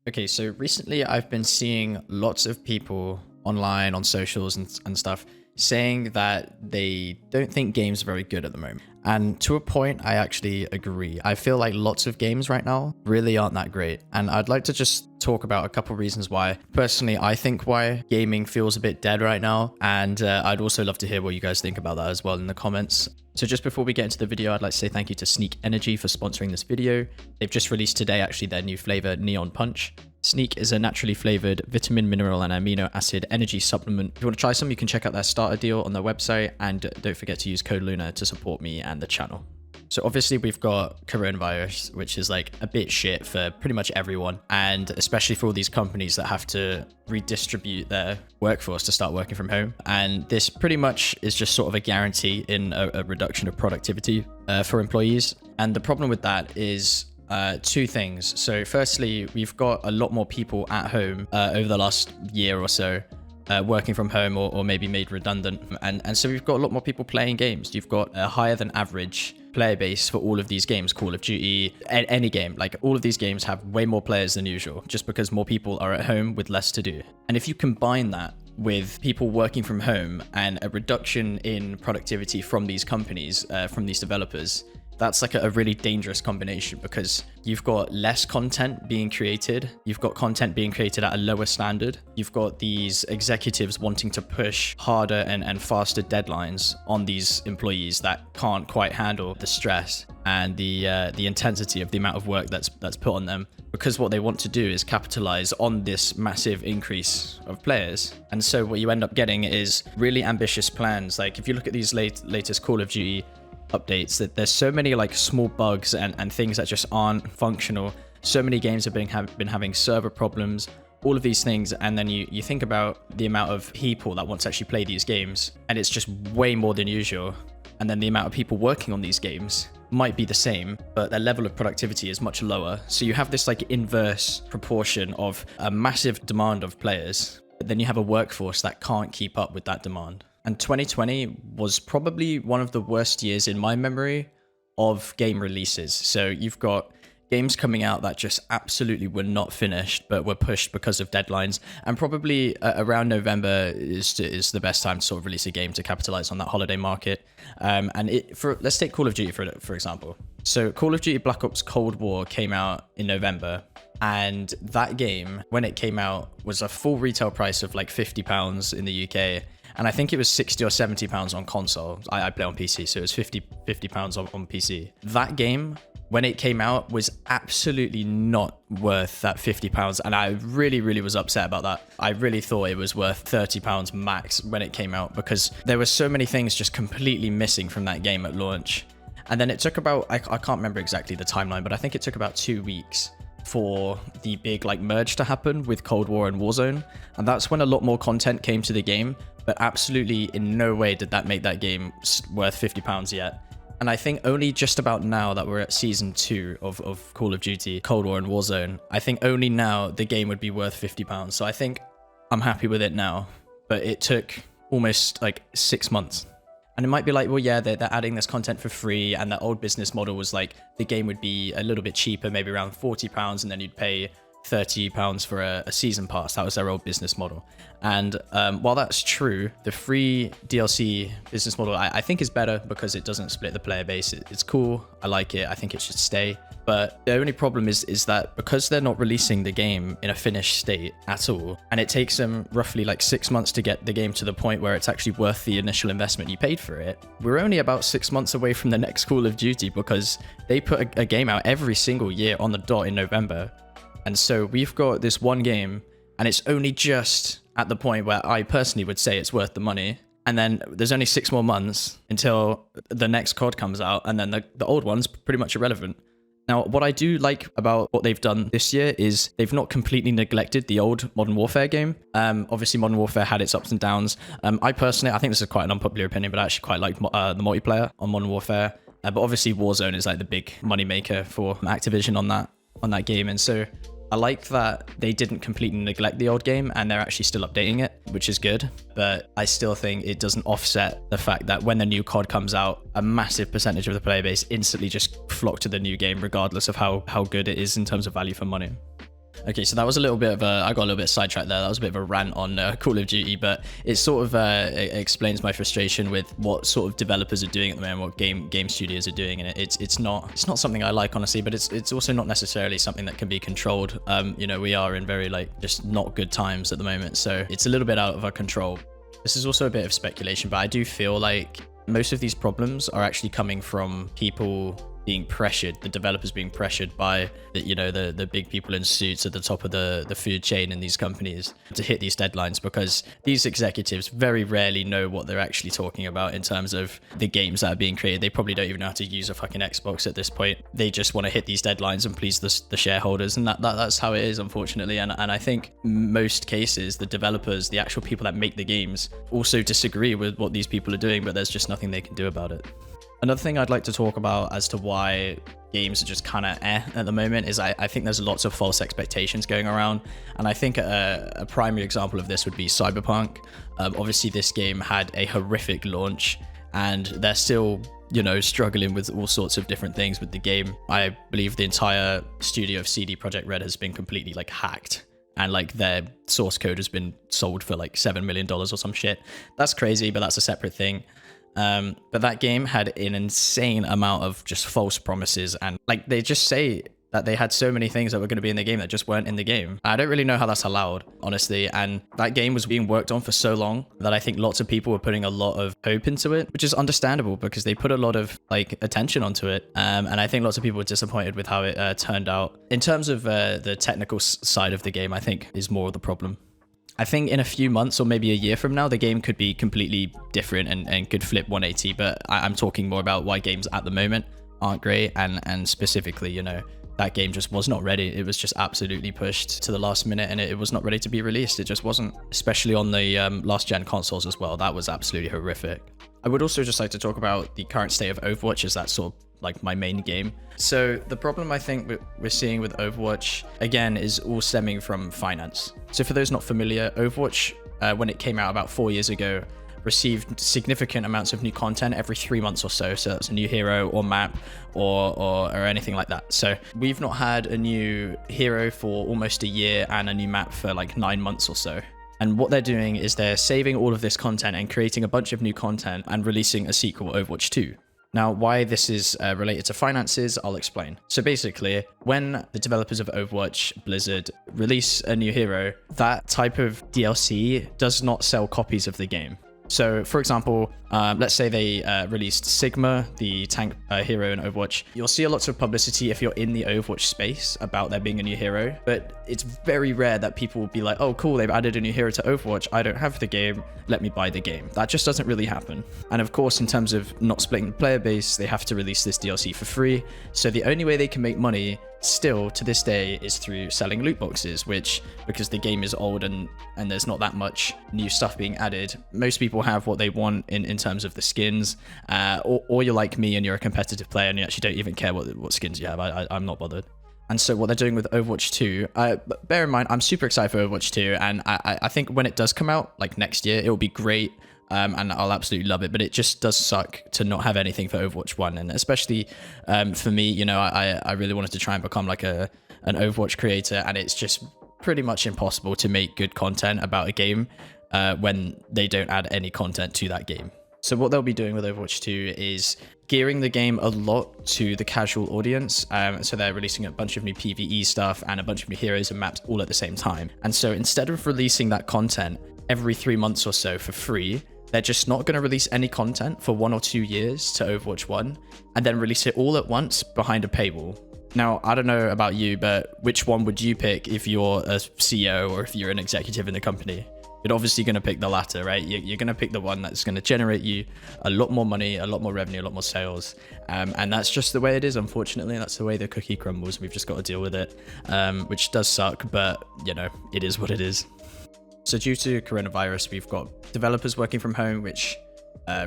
Okay, so recently I've been seeing lots of people online on socials and stuff saying that they don't think games are very good at the moment. And to a point, I actually agree. I feel like lots of games right now really aren't that great. And I'd like to just talk about a couple reasons why. Personally, I think why gaming feels a bit dead right now. And I'd also love to hear what you guys think about that as well in the comments. So just before we get into the video, I'd like to say thank you to Sneak Energy for sponsoring this video. They've just released today, actually, their new flavor, Neon Punch. Sneak is a naturally flavored vitamin, mineral, and amino acid energy supplement. If you want to try some, you can check out their starter deal on their website, and don't forget to use code Lunar to support me and the channel. So obviously we've got coronavirus, which is like a bit shit for pretty much everyone, and especially for all these companies that have to redistribute their workforce to start working from home. And this pretty much is just sort of a guarantee in a reduction of productivity for employees. And the problem with that is two things. So firstly, we've got a lot more people at home over the last year or so working from home or maybe made redundant. And so we've got a lot more people playing games. You've got a higher than average player base for all of these games, Call of Duty, any game. Like all of these games have way more players than usual just because more people are at home with less to do. And if you combine that with people working from home and a reduction in productivity from these companies, from these developers, that's like a really dangerous combination because you've got less content being created. You've got content being created at a lower standard. You've got these executives wanting to push harder and faster deadlines on these employees that can't quite handle the stress and the intensity of the amount of work that's put on them, because what they want to do is capitalize on this massive increase of players. And so what you end up getting is really ambitious plans. Like if you look at these latest Call of Duty updates, that there's so many like small bugs and things that just aren't functional. So many games have been having server problems, all of these things. And then you think about the amount of people that want to actually play these games, and it's just way more than usual. And then the amount of people working on these games might be the same, but their level of productivity is much lower. So you have this like inverse proportion of a massive demand of players, but then you have a workforce that can't keep up with that demand. And 2020 was probably one of the worst years in my memory of game releases. So you've got games coming out that just absolutely were not finished, but were pushed because of deadlines. And probably around November is the best time to sort of release a game to capitalize on that holiday market. Let's take Call of Duty for example. So Call of Duty Black Ops Cold War came out in November. And that game, when it came out, was a full retail price of like £50 in the UK. And I think it was £60 or £70 on console. I play on PC, so it was £50 on PC. That game, when it came out, was absolutely not worth that £50. And I really, really was upset about that. I really thought it was worth £30 max when it came out, because there were so many things just completely missing from that game at launch. And then it took about, I can't remember exactly the timeline, but I think it took about 2 weeks for the big like merge to happen with Cold War and Warzone. And that's when a lot more content came to the game, but absolutely in no way did that make that game worth £50 yet. And I think only just about now that we're at season 2 of Call of Duty, Cold War and Warzone, I think only now the game would be worth £50. So I think I'm happy with it now, but it took almost like 6 months. And it might be like, well, yeah, they're adding this content for free. And the old business model was like the game would be a little bit cheaper, maybe around £40, and then you'd pay £30 for a season pass. That was their old business model. And while that's true, the free DLC business model I think is better because it doesn't split the player base. It's cool. I like it. I think it should stay. But the only problem is that because they're not releasing the game in a finished state at all, and it takes them roughly like 6 months to get the game to the point where it's actually worth the initial investment you paid for it, we're only about 6 months away from the next Call of Duty, because they put a game out every single year on the dot in November. And so we've got this one game, and it's only just at the point where I personally would say it's worth the money. And then there's only 6 more months until the next COD comes out, and then the old one's pretty much irrelevant. Now, what I do like about what they've done this year is they've not completely neglected the old Modern Warfare game. Obviously, Modern Warfare had its ups and downs. I personally, I think this is quite an unpopular opinion, but I actually quite like the multiplayer on Modern Warfare. But obviously, Warzone is like the big moneymaker for Activision on that game. And so I like that they didn't completely neglect the old game and they're actually still updating it, which is good. But I still think it doesn't offset the fact that when the new COD comes out, a massive percentage of the player base instantly just flock to the new game, regardless of how good it is in terms of value for money. Okay, so that was a little bit of a, I got a little bit sidetracked there. That was a bit of a rant on Call of Duty, but it sort of it explains my frustration with what sort of developers are doing at the moment, what game studios are doing, and it's not something I like, honestly, but it's also not necessarily something that can be controlled. You know, we are in very like just not good times at the moment, so it's a little bit out of our control. This is also a bit of speculation, but I do feel like most of these problems are actually coming from people being pressured, the developers being pressured by the big people in suits at the top of the food chain in these companies to hit these deadlines, because these executives very rarely know what they're actually talking about in terms of the games that are being created. They probably don't even know how to use a fucking Xbox at this point. They just want to hit these deadlines and please the shareholders, and that's how it is, unfortunately. And I think most cases the developers, the actual people that make the games, also disagree with what these people are doing, but there's just nothing they can do about it. Another thing I'd like to talk about as to why games are just kind of at the moment is I think there's lots of false expectations going around. And I think a primary example of this would be Cyberpunk. Obviously, this game had a horrific launch and they're still, struggling with all sorts of different things with the game. I believe the entire studio of CD Projekt Red has been completely like hacked. And like their source code has been sold for like $7 million or some shit. That's crazy, but that's a separate thing. But that game had an insane amount of just false promises, and like they just say that they had so many things that were going to be in the game that just weren't in the game. I don't really know how that's allowed, honestly, and that game was being worked on for so long that I think lots of people were putting a lot of hope into it, which is understandable because they put a lot of like attention onto it, and I think lots of people were disappointed with how it turned out. In terms of the technical side of the game, I think is more of the problem. I think in a few months or maybe a year from now, the game could be completely different and could flip 180. But I'm talking more about why games at the moment aren't great. And specifically, that game just was not ready. It was just absolutely pushed to the last minute and it was not ready to be released. It just wasn't, especially on the last gen consoles as well. That was absolutely horrific. I would also just like to talk about the current state of Overwatch, as that's sort of like my main game. So the problem I think we're seeing with Overwatch, again, is all stemming from finance. So for those not familiar, Overwatch, when it came out about 4 years ago, received significant amounts of new content every 3 months or so. So that's a new hero or map or anything like that. So we've not had a new hero for almost a year and a new map for like 9 months or so. And what they're doing is they're saving all of this content and creating a bunch of new content and releasing a sequel, Overwatch 2. Now, why this is related to finances, I'll explain. So basically, when the developers of Overwatch, Blizzard, release a new hero, that type of DLC does not sell copies of the game. So, for example, let's say they released Sigma, the tank hero in Overwatch. You'll see a lot of publicity if you're in the Overwatch space about there being a new hero, but it's very rare that people will be like, oh, cool, they've added a new hero to Overwatch. I don't have the game. Let me buy the game. That just doesn't really happen. And of course, in terms of not splitting the player base, they have to release this DLC for free. So the only way they can make money still to this day is through selling loot boxes, which, because the game is old and there's not that much new stuff being added, most people have what they want in terms of the skins, or you're like me and you're a competitive player and you actually don't even care what skins you have. I'm not bothered. And so what they're doing with Overwatch 2, bear in mind, I'm super excited for Overwatch 2, and I think when it does come out, like next year, it will be great. And I'll absolutely love it, but it just does suck to not have anything for Overwatch 1, and especially for me, I really wanted to try and become like an Overwatch creator, and it's just pretty much impossible to make good content about a game when they don't add any content to that game. So what they'll be doing with Overwatch 2 is gearing the game a lot to the casual audience. So they're releasing a bunch of new PvE stuff and a bunch of new heroes and maps all at the same time. And so instead of releasing that content every 3 months or so for free, they're just not going to release any content for 1 or 2 years to Overwatch 1 and then release it all at once behind a paywall. Now, I don't know about you, but which one would you pick if you're a CEO or if you're an executive in the company? You're obviously going to pick the latter, right? You're going to pick the one that's going to generate you a lot more money, a lot more revenue, a lot more sales. And that's just the way it is, unfortunately. That's the way the cookie crumbles. We've just got to deal with it, which does suck, but, it is what it is. So due to coronavirus, we've got developers working from home, which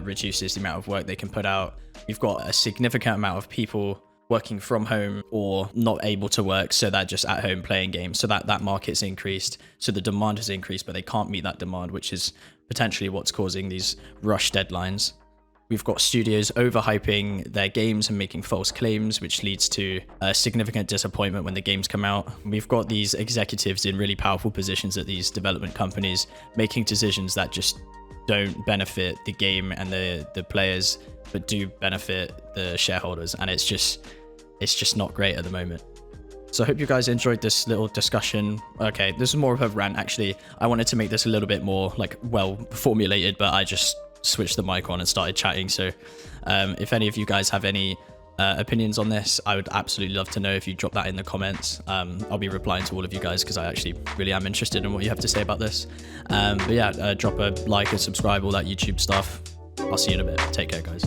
reduces the amount of work they can put out. We've got a significant amount of people working from home or not able to work, so they're just at home playing games. So that market's increased. So the demand has increased, but they can't meet that demand, which is potentially what's causing these rush deadlines. We've got studios overhyping their games and making false claims, which leads to a significant disappointment when the games come out. We've got these executives in really powerful positions at these development companies making decisions that just don't benefit the game and the players, but do benefit the shareholders. And it's just not great at the moment. So I hope you guys enjoyed this little discussion. Okay, this is more of a rant, actually. I wanted to make this a little bit more like well formulated, but I just switched the mic on and started chatting. So if any of you guys have any opinions on this, I would absolutely love to know. If you drop that in the comments, I'll be replying to all of you guys because I actually really am interested in what you have to say about this. But yeah, drop a like and subscribe, all that YouTube stuff. I'll see you in a bit. Take care, guys.